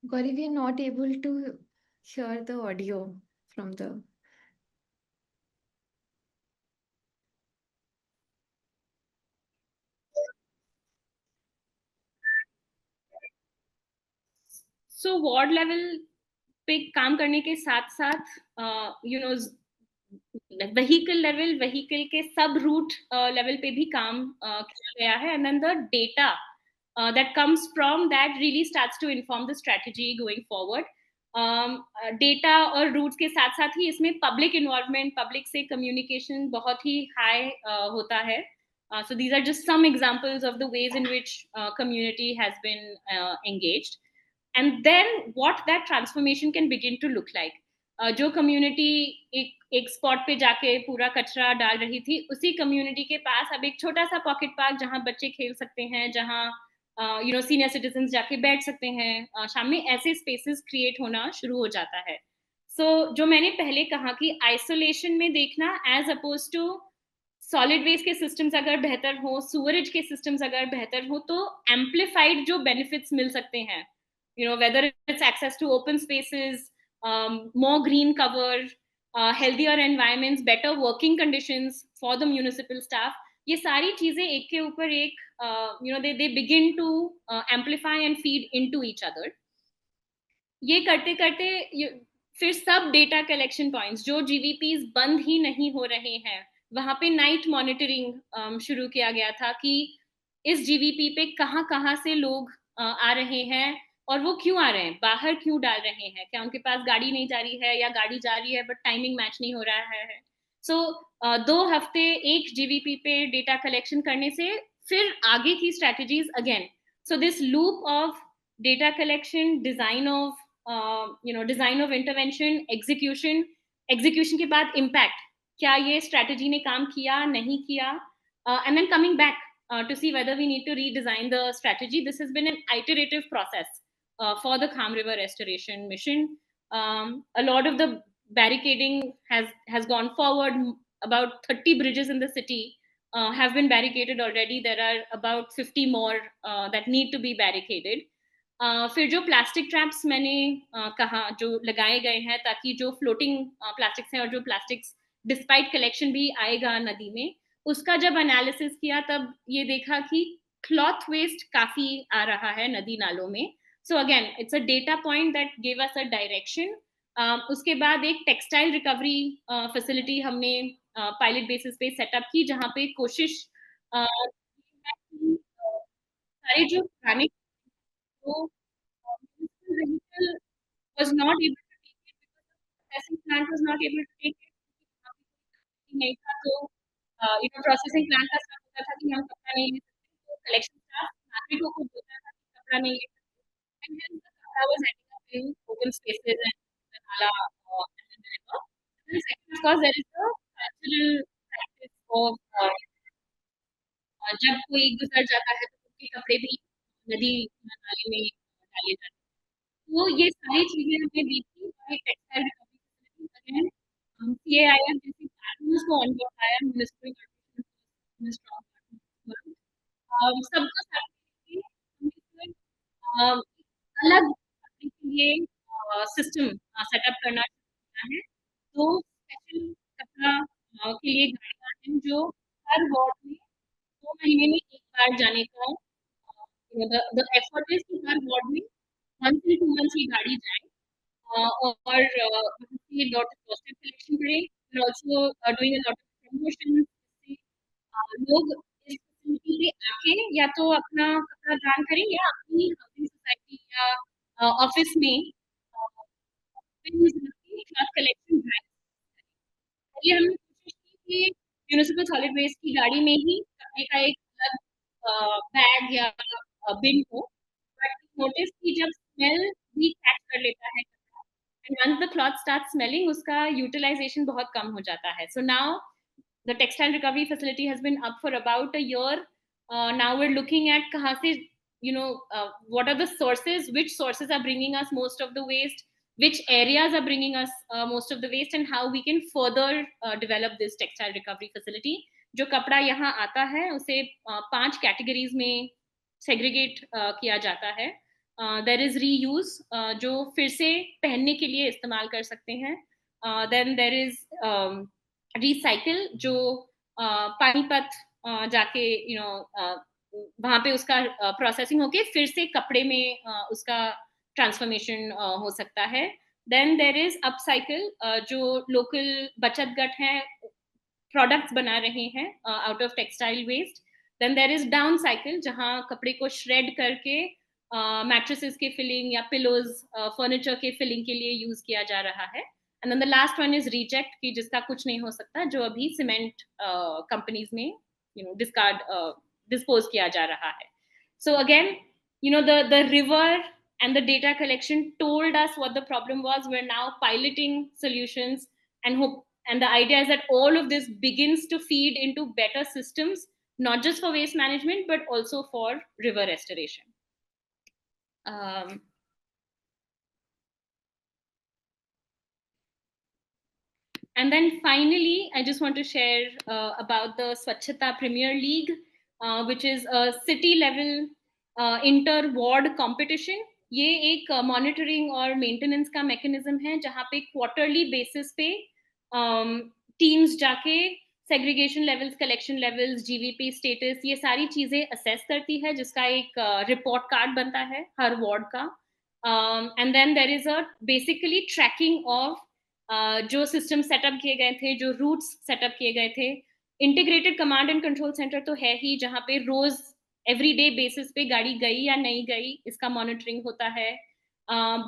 Gauri, we are not able to hear the audio from the. So ward level पे काम करने के साथ-साथ यू नो व्हीकल के सब रूट लेवल पे भी काम किया गया है, and then the data that comes from that really starts to inform the strategy going forward. Data और रूट्स के साथ साथ ही इसमें पब्लिक इन्वॉल्वमेंट, पब्लिक से कम्युनिकेशन बहुत ही हाई होता है। So these are just some examples of the ways in which community has been engaged, and then what that transformation can begin to look like. जो कम्युनिटी एक spot पे जाके पूरा कचरा डाल रही थी, उसी कम्युनिटी के पास अब एक छोटा सा पॉकेट पार्क जहाँ बच्चे खेल सकते हैं, जहाँ सीनियर सिटीजन जाके बैठ सकते हैं, शाम में ऐसे स्पेसेस क्रिएट होना शुरू हो जाता है। जो मैंने पहले कहा कि आइसोलेशन में देखना as oppose to solid waste के सिस्टम्स अगर बेहतर हो, सुवरेज के सिस्टम्स अगर बेहतर हो, तो एम्पलीफाइड जो बेनिफिट्स मिल सकते हैं, whether it's access to open spaces, more green cover, healthier environments, better working conditions for the municipal staff, ये सारी चीजें एक के ऊपर एक they begin to amplify and feed into each other. ये करते करते फिर सब डेटा कलेक्शन पॉइंट्स जो जीवीपीज बंद ही नहीं हो रहे हैं, वहां पे नाइट मॉनिटरिंग शुरू किया गया था कि इस जीवीपी पे कहाँ कहाँ से लोग आ रहे हैं, और वो क्यों आ रहे हैं, बाहर क्यों डाल रहे हैं, क्या उनके पास गाड़ी नहीं जा रही है, या गाड़ी जा रही है बट टाइमिंग मैच नहीं हो रहा है। सो 2 हफ्ते एक जीवीपी पे डेटा कलेक्शन करने से फिर आगे की strategies again. So this loop of data collection, design of intervention, execution के बाद impact, क्या ये strategy ने काम किया नहीं किया, and then coming back to see whether we need to redesign the strategy. This has been an iterative process for the Kham River Restoration Mission. A lot of the barricading has gone forward. About 30 bridges in the city have been barricaded already. There are about 50 more that need to be barricaded. फिर जो plastic traps मैंने कहा जो लगाए गए हैं, ताकि जो फ्लोटिंग प्लास्टिक्स हैं और जो प्लास्टिक्स डिस्पाइट कलेक्शन भी आएगा नदी में, उसका जब एनालिसिस किया तब ये देखा कि क्लॉथ वेस्ट काफी आ रहा है नदी नालों में। So again it's a data point that give us a direction. उसके बाद एक टेक्सटाइल रिकवरी फैसिलिटी हमने पायलट बेसिस पे सेटअप की, जहाँ पे कोशिश सारे जो पुराने वो municipal vehicle was not able to take it processing plant was not able to take it, नहीं था तो प्रोसेसिंग प्लांट का स्टाफ होता था कि हम कपड़ा नहीं ले सकते, तो कलेक्शन स्टाफ नागरिकों को बोलता था कि कपड़ा नहीं ले सकते, and hence the कपड़ा was ending up in open spaces and the nala and the river. And then second, of course, there is the cultural practice of जब कोई गुजर जाता है तो उसके कपड़े भी नदी नाले में डाले जाते हैं। तो ये सारी चीज़ें हमने देखी by textile recovery facility again CAIF जैसी पार्टनर्स को ऑन बोर्ड आया म्युनिसिपल कॉर्पोरेशन में स्ट्रॉन्ग पार्टनर सबको साथ लेके हमने एक अलग अपने के लिए सिस्टम सेटअप करना चाहते हैं। तो स्पेशल कपड़ा के लिए गाड़ियाँ हैं जो हर वार्ड में 2 महीने में 1 बार जाने का द एफर्ट इज़ कि हर वार्ड में 1 से 2 मंथ्स ये गाड़ी जाए और वहाँ से डॉट कलेक्शन करें and also doing a lot of promotion जिससे लोग इस फैसिलिटी पे आके या तो अपना कपड़ा दान करें या अपनी हाउसिंग सोसाइटी या ऑफिस में क्लॉथ कलेक्शन ड्राइव ये हमने कोशिश की कि म्युनिसिपल सॉलिड वेस्ट की गाड़ी में ही कपड़े का एक अलग बैग या बिन हो बट नोटिस कि जब स्मेल भी कैच कर लेता है and once the cloth starts smelling उसका utilization बहुत कम हो जाता है so now the textile recovery facility has been up for about a year now we're looking at kahan se what are the sources which sources are bringing us most of the waste which areas are bringing us most of the waste and how we can further develop this textile recovery facility जो कपड़ा यहाँ आता है उसे 5 categories में segregate किया जाता है देयर इज रीयूज जो फिर से पहनने के लिए इस्तेमाल कर सकते हैं देन देयर इज रिसाइकिल जो पानीपत जाके वहां पे उसका प्रोसेसिंग होके फिर से कपड़े में उसका ट्रांसफॉर्मेशन हो सकता है देन देयर इज अपसाइकिल जो लोकल बचत गट हैं प्रोडक्ट्स बना रहे हैं out of textile waste then there is downcycle जहां कपड़े को श्रेड करके मैट्रेसेस के फिलिंग या पिलोज फर्नीचर के फिलिंग के लिए यूज किया जा रहा है and then the last one is reject की जिसका कुछ नहीं हो सकता जो अभी सीमेंट कंपनीज में डिस्पोज किया जा रहा है so again the river and the data collection told us what the problem was we're now piloting solutions and the idea is that all of this begins to feed into better systems not just for waste management but also for river restoration and then finally, I just want to share about the Swachhata Premier League, which is a city-level inter-ward competition. ये एक monitoring और maintenance का mechanism है जहाँ पे quarterly basis पे teams जाके segregation levels, collection levels, GVP status ये सारी चीजें assess करती है जिसका एक report card बनता है हर ward का and then there is a basically tracking of जो सिस्टम सेटअप किए गए थे जो रूट्स सेटअप किए गए थे integrated command and control centre तो है ही जहाँ पे रोज एवरीडे बेसिस पे गाड़ी गई या नहीं गई इसका मॉनिटरिंग होता है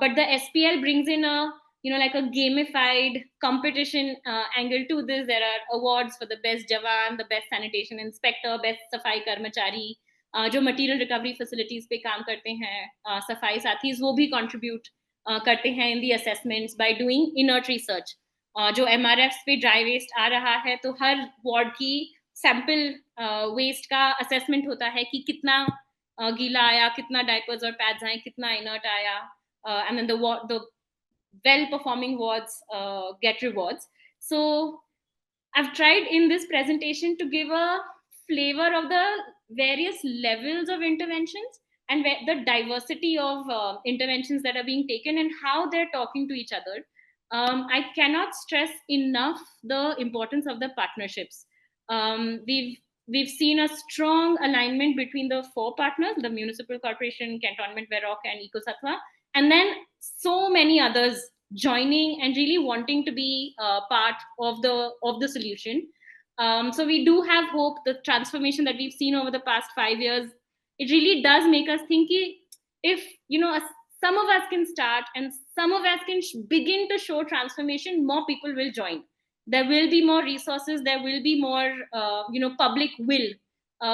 but the SPL brings in like a gamified competition angle to this there are awards for the best jawan the best sanitation inspector best safai karmachari जो मटेरियल रिकवरी फैसिलिटीज पे काम करते हैं सफाई साथी वो भी कंट्रीब्यूट करते हैं in the assessments by doing inert research जो एमआरएफ पे ड्राई वेस्ट आ रहा है तो हर वार्ड की सैंपल वेस्ट का असेसमेंट होता है कि कितना गीला आया कितना डायपर्स और पैड्स आए कितना इनर्ट आया and then the well performing wards get rewards so I've tried in this presentation to give a flavor of the various levels of interventions and the diversity of interventions that are being taken and how they're talking to each other. I cannot stress enough the importance of the partnerships. We've seen a strong alignment between the 4 partners, the Municipal Corporation, Cantonment Varroc, and EcoSatwa, and then so many others joining and really wanting to be part of the solution. So we do have hope. The transformation that we've seen over the past 5 years, it really does make us think if some of us can start and some of us can begin to show transformation, more people will join. There will be more resources, there will be more public will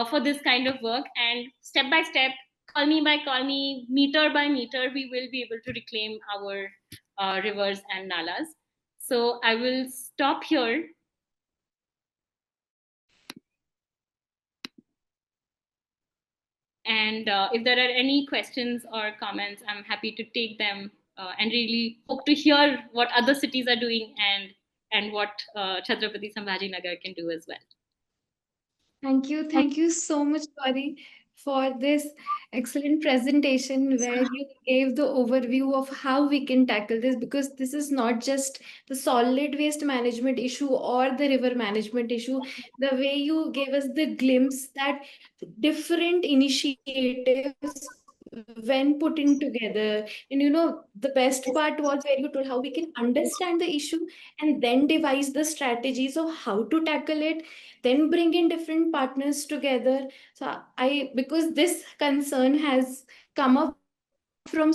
for this kind of work, and step by step, colony by colony, meter by meter, we will be able to reclaim our rivers and nalas. So I will stop here. And if there are any questions or comments, I'm happy to take them, and really hope to hear what other cities are doing and what Chhatrapati Sambhajinagar can do as well. Thank you so much, Gauri, for this excellent presentation where you gave the overview of how we can tackle this, because this is not just the solid waste management issue or the river management issue. The way you gave us the glimpse that different initiatives, when put in together, and the best part was where you told how we can understand the issue and then devise the strategies of how to tackle it, then bring in different partners together. So because this concern has come up from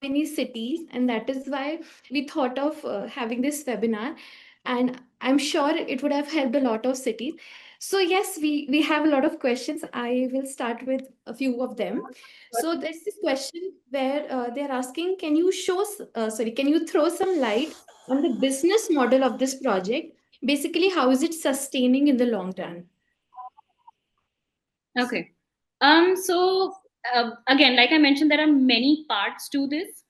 many cities, and that is why we thought of having this webinar, and I'm sure it would have helped a lot of cities. So yes, we have a lot of questions. I will start with a few of them. So there's this question where they're asking, can you throw some light on the business model of this project? Basically, how is it sustaining in the long run? Okay. So again, like I mentioned, there are many parts to this.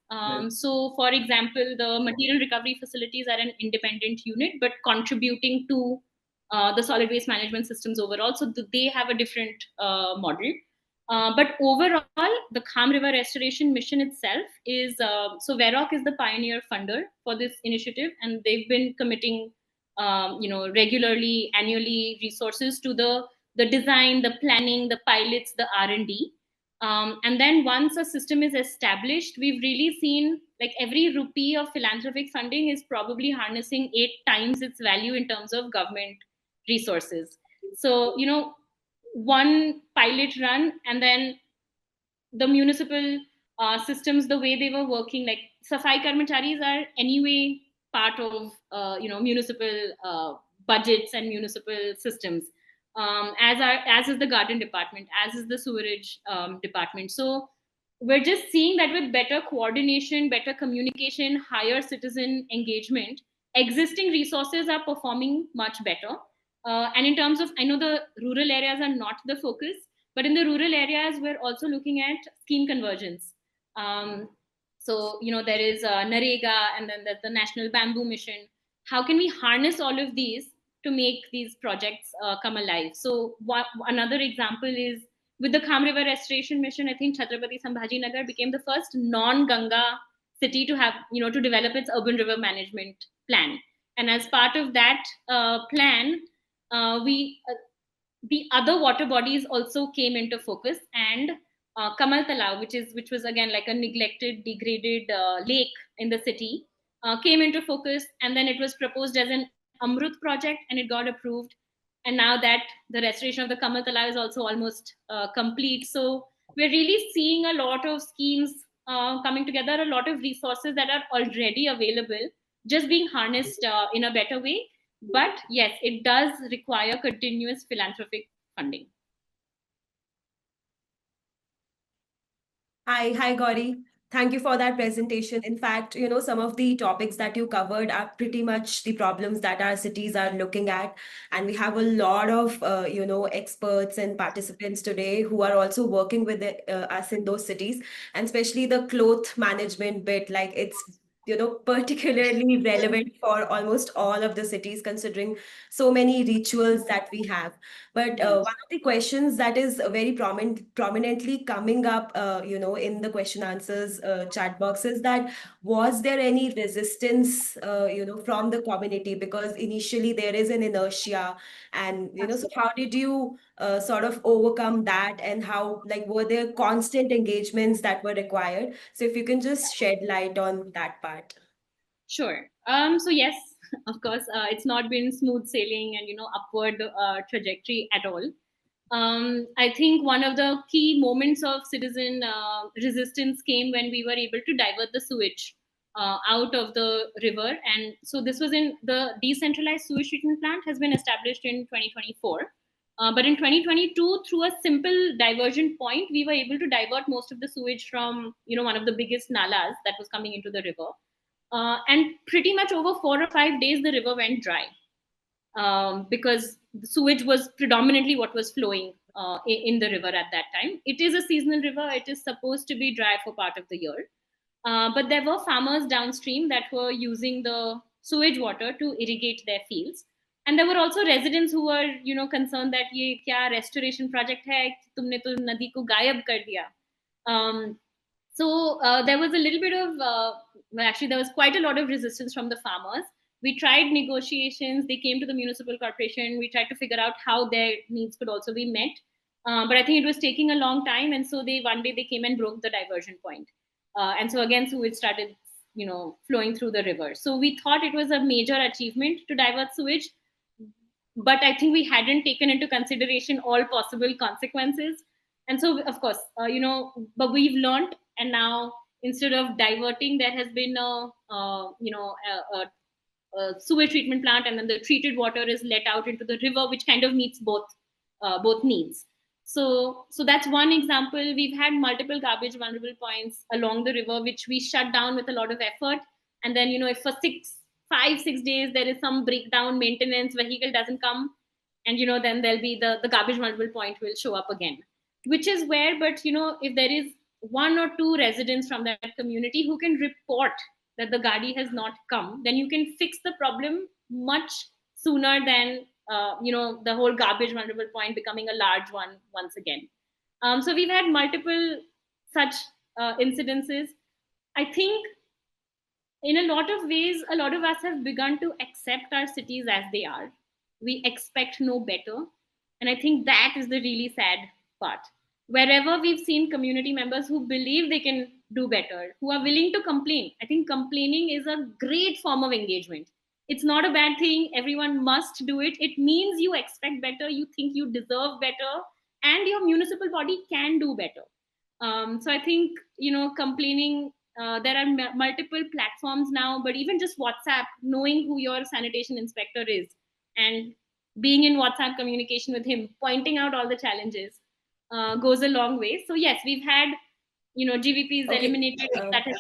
So for example, the material recovery facilities are an independent unit, but contributing to the solid waste management systems overall. So they have a different model. But overall, the Kham River Restoration Mission itself is, so VEROC is the pioneer funder for this initiative, and they've been committing, regularly, annually resources to the design, the planning, the pilots, the R&D. And then once a system is established, we've really seen like every rupee of philanthropic funding is probably harnessing 8 times its value in terms of government resources. So, one pilot run, and then the municipal systems, the way they were working, like Safai Karmacharis are anyway part of, municipal budgets and municipal systems, as is the garden department, as is the sewerage department. So we're just seeing that with better coordination, better communication, higher citizen engagement, existing resources are performing much better. And in terms of, I know the rural areas are not the focus, but in the rural areas, we're also looking at scheme convergence. So, there is Narega, and then there's the National Bamboo Mission. How can we harness all of these to make these projects come alive? So, another example is with the Kham River Restoration Mission. I think Chhatrapati Sambhajinagar became the first non-Ganga city to have, to develop its urban river management plan. And as part of that plan, the other water bodies also came into focus, and Kamal Talao, which was again like a neglected, degraded lake in the city, came into focus, and then it was proposed as an Amrut project, and it got approved. And now that the restoration of the Kamal Talao is also almost complete, so we're really seeing a lot of schemes coming together, a lot of resources that are already available, just being harnessed in a better way. But yes, it does require continuous philanthropic funding. Hi, Gauri. Thank you for that presentation. In fact, some of the topics that you covered are pretty much the problems that our cities are looking at. And we have a lot of, experts and participants today who are also working with us in those cities, and especially the cloth management bit, like it's particularly relevant for almost all of the cities, considering so many rituals that we have. But one of the questions that is very prominently coming up, in the question answers chat box is that was there any resistance, from the community? Because initially there is an inertia, and so how did you sort of overcome that, and how, like, were there constant engagements that were required? So if you can just shed light on that part. Sure. So yes, of course, it's not been smooth sailing and upward trajectory at all. I think one of the key moments of citizen resistance came when we were able to divert the sewage out of the river. And so this was in the decentralized sewage treatment plant has been established in 2024. But in 2022, through a simple diversion point, we were able to divert most of the sewage from, one of the biggest nalas that was coming into the river. And pretty much over 4 or 5 days, the river went dry. Because the sewage was predominantly what was flowing in the river at that time. It is a seasonal river. It is supposed to be dry for part of the year. But there were farmers downstream that were using the sewage water to irrigate their fields. And there were also residents who were, concerned that ये क्या restoration project है, तुमने तो नदी को गायब कर दिया. So there was a little bit of, well, actually there was quite a lot of resistance from the farmers. We tried negotiations. They came to the municipal corporation. We tried to figure out how their needs could also be met. But I think it was taking a long time. And so one day they came and broke the diversion point. And so again, sewage started, flowing through the river. So we thought it was a major achievement to divert sewage. But I think we hadn't taken into consideration all possible consequences. And so, of course, but we've learned. And now, instead of diverting, there has been a sewage treatment plant, and then the treated water is let out into the river, which kind of meets both needs. So that's one example. We've had multiple garbage vulnerable points along the river, which we shut down with a lot of effort. And then, if for 5-6 days there is some breakdown, maintenance, vehicle doesn't come, and then there'll be the garbage vulnerable point will show up again, which is where, but if there is 1 or 2 residents from that community who can report that the gadi has not come, then you can fix the problem much sooner than the whole garbage vulnerable point becoming a large one once again. So we've had multiple such incidences. I think in a lot of ways, a lot of us have begun to accept our cities as they are. We expect no better. And I think that is the really sad part. Wherever we've seen community members who believe they can do better, who are willing to complain. I think complaining is a great form of engagement. It's not a bad thing. Everyone must do it. It means you expect better, you think you deserve better, and your municipal body can do better. So I think, complaining, there are multiple platforms now, but even just WhatsApp, knowing who your sanitation inspector is and being in WhatsApp communication with him, pointing out all the challenges goes a long way. So yes, we've had, GVPs Okay. eliminated.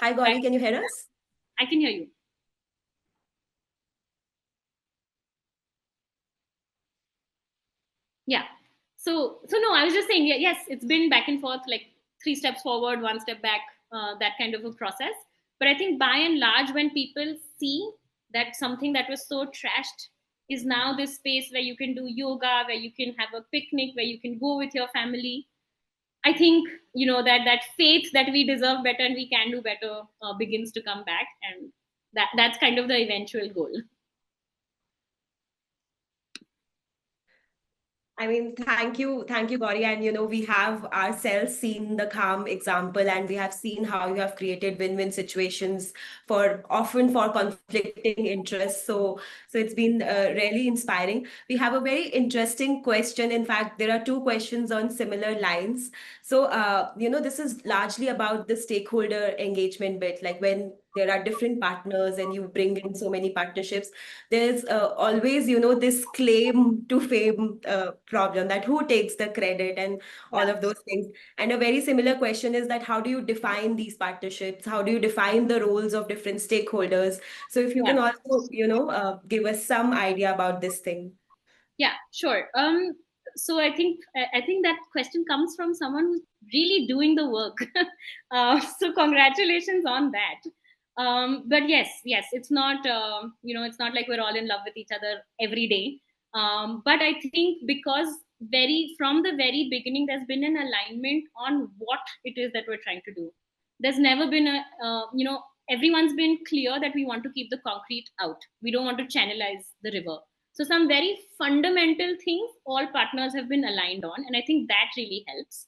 Hi, Gauri, can you hear us? I can hear you. Yeah. So no, I was just saying, yes, it's been back and forth, like 3 steps forward, 1 step back, that kind of a process. But I think by and large, when people see that something that was so trashed is now this space where you can do yoga, where you can have a picnic, where you can go with your family, I think, that faith that we deserve better and we can do better begins to come back. And that's kind of the eventual goal. I mean, thank you, Gauri. And we have ourselves seen the calm example, and we have seen how you have created win-win situations often for conflicting interests. So it's been really inspiring. We have a very interesting question. In fact, there are 2 questions on similar lines. So this is largely about the stakeholder engagement bit, like when there are different partners and you bring in so many partnerships, there's always, this claim to fame problem, that who takes the credit and all of those things. And a very similar question is that how do you define these partnerships? How do you define the roles of different stakeholders? So if you can also, give us some idea about this thing. Yeah, sure. So I think that question comes from someone who's really doing the work. So congratulations on that. But yes, it's not it's not like we're all in love with each other every day. But I think because from the very beginning, there's been an alignment on what it is that we're trying to do. There's never been everyone's been clear that we want to keep the concrete out. We don't want to channelize the river. So some very fundamental things all partners have been aligned on, and I think that really helps.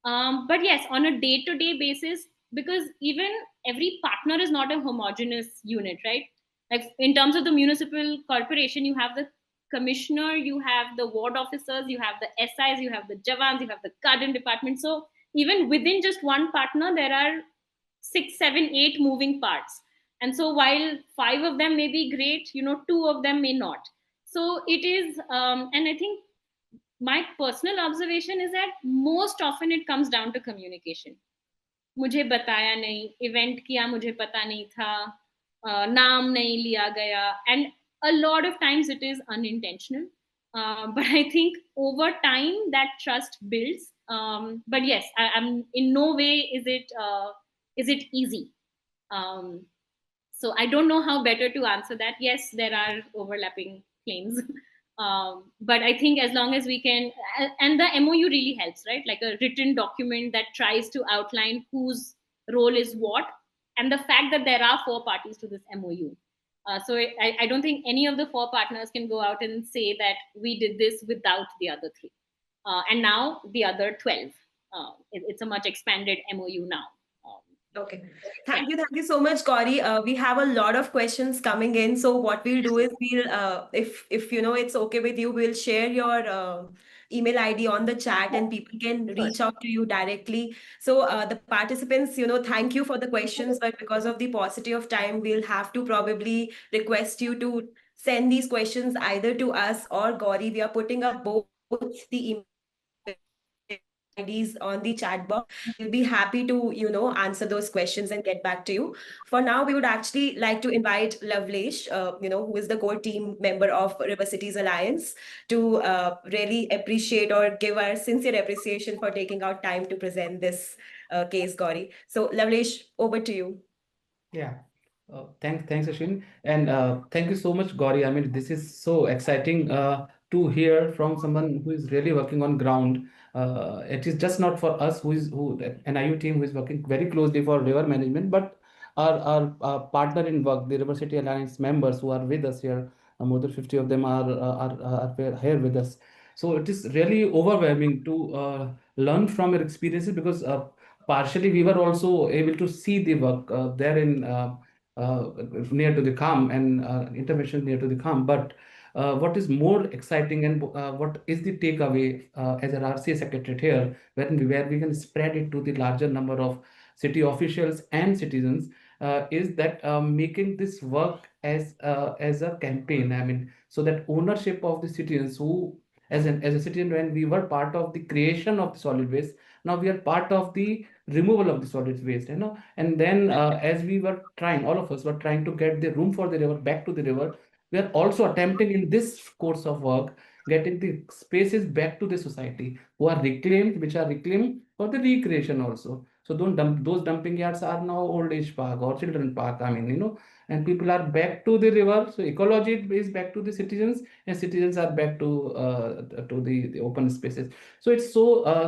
But yes, on a day-to-day basis, because even every partner is not a homogeneous unit, right? Like in terms of the municipal corporation, you have the commissioner, you have the ward officers, you have the SIs, you have the Jawans, you have the garden department. So even within just one partner, there are 6, 7, 8 moving parts. And so while 5 of them may be great, 2 of them may not. So it is, and I think my personal observation is that most often it comes down to communication. मुझे बताया नहीं, event किया मुझे पता नहीं था, नाम नहीं लिया गया, and a lot of times it is unintentional. But I think over time that trust builds. But yes, I'm in no way is it easy. So I don't know how better to answer that. Yes, there are overlapping claims. But I think as long as we can, and the MOU really helps, right? Like a written document that tries to outline whose role is what, and the fact that there are 4 parties to this MOU. So I don't think any of the 4 partners can go out and say that we did this without the other 3. And now the other 12. It's a much expanded MOU now. Okay. Thank you so much, Gauri. We have a lot of questions coming in. So what we'll do is if it's okay with you, we'll share your email ID on the chat and people can reach out to you directly. So the participants, thank you for the questions, but because of the paucity of time, we'll have to probably request you to send these questions either to us or Gauri. We are putting up both the email IDs on the chat box. We'll be happy to, answer those questions and get back to you. For now, we would actually like to invite Lavlesh, who is the core team member of River Cities Alliance, to really appreciate or give our sincere appreciation for taking out time to present this case, Gauri. So, Lavlesh, over to you. Yeah. Thanks, Ashwin. And thank you so much, Gauri. I mean, this is so exciting to hear from someone who is really working on ground. It is just not for us an IU team who is working very closely for river management, but our partner in work, the River City Alliance members who are with us here. More than 50 of them are here with us. So it is really overwhelming to learn from your experiences, because partially we were also able to see the work there in near to the Kham and intervention near to the Kham. But what is more exciting and what is the takeaway as an RCA secretariat here, where we can spread it to the larger number of city officials and citizens, is that making this work as a campaign. I mean, so that ownership of the citizens who, as a citizen, when we were part of the creation of the solid waste, now we are part of the removal of the solid waste, and then as we were trying, all of us were trying to get the room for the river back to the river, we are also attempting in this course of work getting the spaces back to the society who are reclaimed, which are reclaimed for the recreation also. So those dumping yards are now old age park or children park. I mean, and people are back to the river. So ecology is back to the citizens, and citizens are back to the open spaces. So it's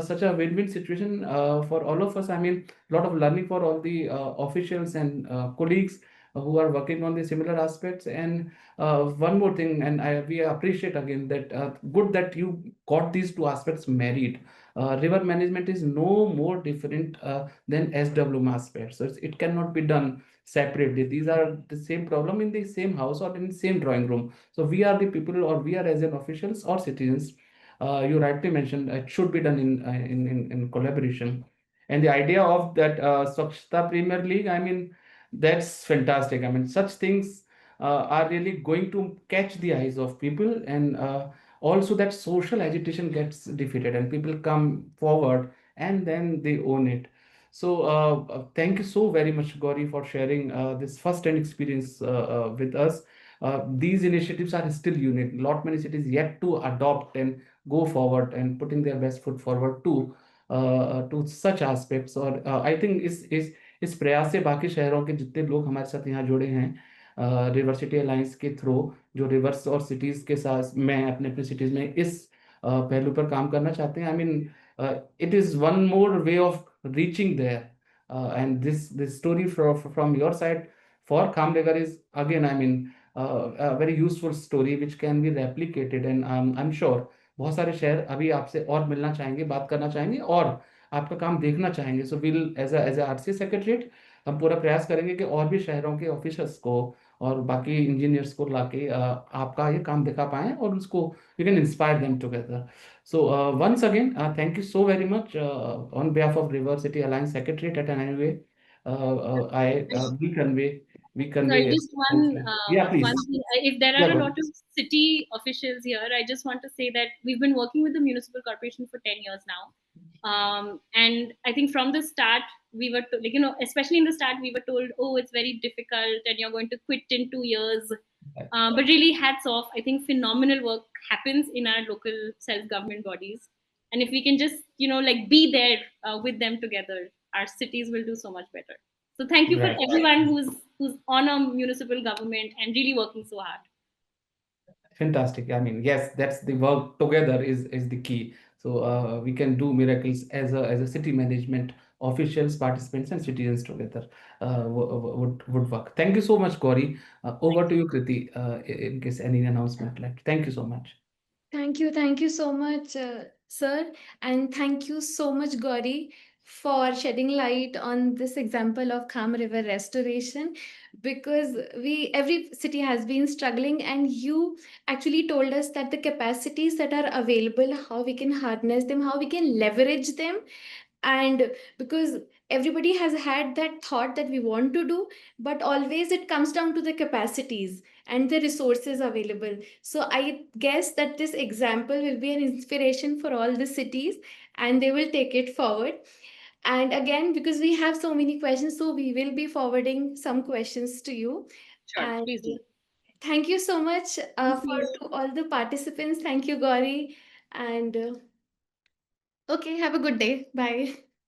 such a win-win situation for all of us. I mean, a lot of learning for all the officials and colleagues who are working on the similar aspects. And one more thing, and we appreciate again that good that you got these 2 aspects married. River management is no more different than SWM aspects. So it cannot be done separately. These are the same problem in the same house or in the same drawing room. So we are the people, or we are as an officials or citizens. You rightly mentioned it should be done in collaboration. And the idea of that Swachhta Premier League, I mean, that's fantastic. I mean, such things are really going to catch the eyes of people, and also that social agitation gets defeated and people come forward and then they own it. So thank you so very much, Gauri, for sharing this first-hand experience with us. These initiatives are still unique. Lot many cities yet to adopt and go forward and putting their best foot forward to such aspects. और I think इस प्रयास से बाकी शहरों के जितने लोग हमारे साथ यहाँ जुड़े हैं रिवर सिटी अलायंस के थ्रू, जो रिवर्स और सिटीज के साथ मैं अपने अपने सिटीज में इस पहलू पर काम करना चाहते हैं. I mean it is one more way of reaching there, and this story from your side for Khamnagar is again, I mean, very useful story which can be replicated. And I am sure बहुत सारे शहर अभी आपसे और मिलना चाहेंगे, बात करना चाहेंगे और आपका काम देखना चाहेंगे. So will as a RC secretariat हम पूरा प्रयास करेंगे कि और भी शहरों के ऑफिसर्स को और बाकी इंजीनियर्स को लाके आपका ये काम दिखा पाएं और उसको you can inspire them together. So once again, thank you so very much on behalf of River City Alliance Secretariat at NIUA. We Sorry, convey. just one Yeah, please. one thing. If there Yeah, are a go lot of city officials here, I just want to say that we've been working with the municipal corporation for 10 years now. And I think from the start, we were like, especially in the start, we were told, oh, it's very difficult and you're going to quit in 2 years. But really, hats off. I think phenomenal work happens in our local self-government bodies. And if we can just, like be there with them together, our cities will do so much better. So thank you for Right. everyone who's on a municipal government and really working so hard. Fantastic. I mean, yes, that's the work together is the key. So we can do miracles as a city management officials, participants, and citizens together would work. Thank you so much, Gauri. Over to you, Kriti, in case any announcement left. Thank you so much. Thank you so much, sir, and thank you so much, Gauri, for shedding light on this example of Kham River restoration, because every city has been struggling, and you actually told us that the capacities that are available, how we can harness them, how we can leverage them, and because everybody has had that thought that we want to do, but always it comes down to the capacities and the resources available. So I guess that this example will be an inspiration for all the cities, and they will take it forward. And again, because we have so many questions, so we will be forwarding some questions to you. Sure, And please do. thank you so much Thank you. to all the participants. Thank you, Gauri. And okay, have a good day. Bye.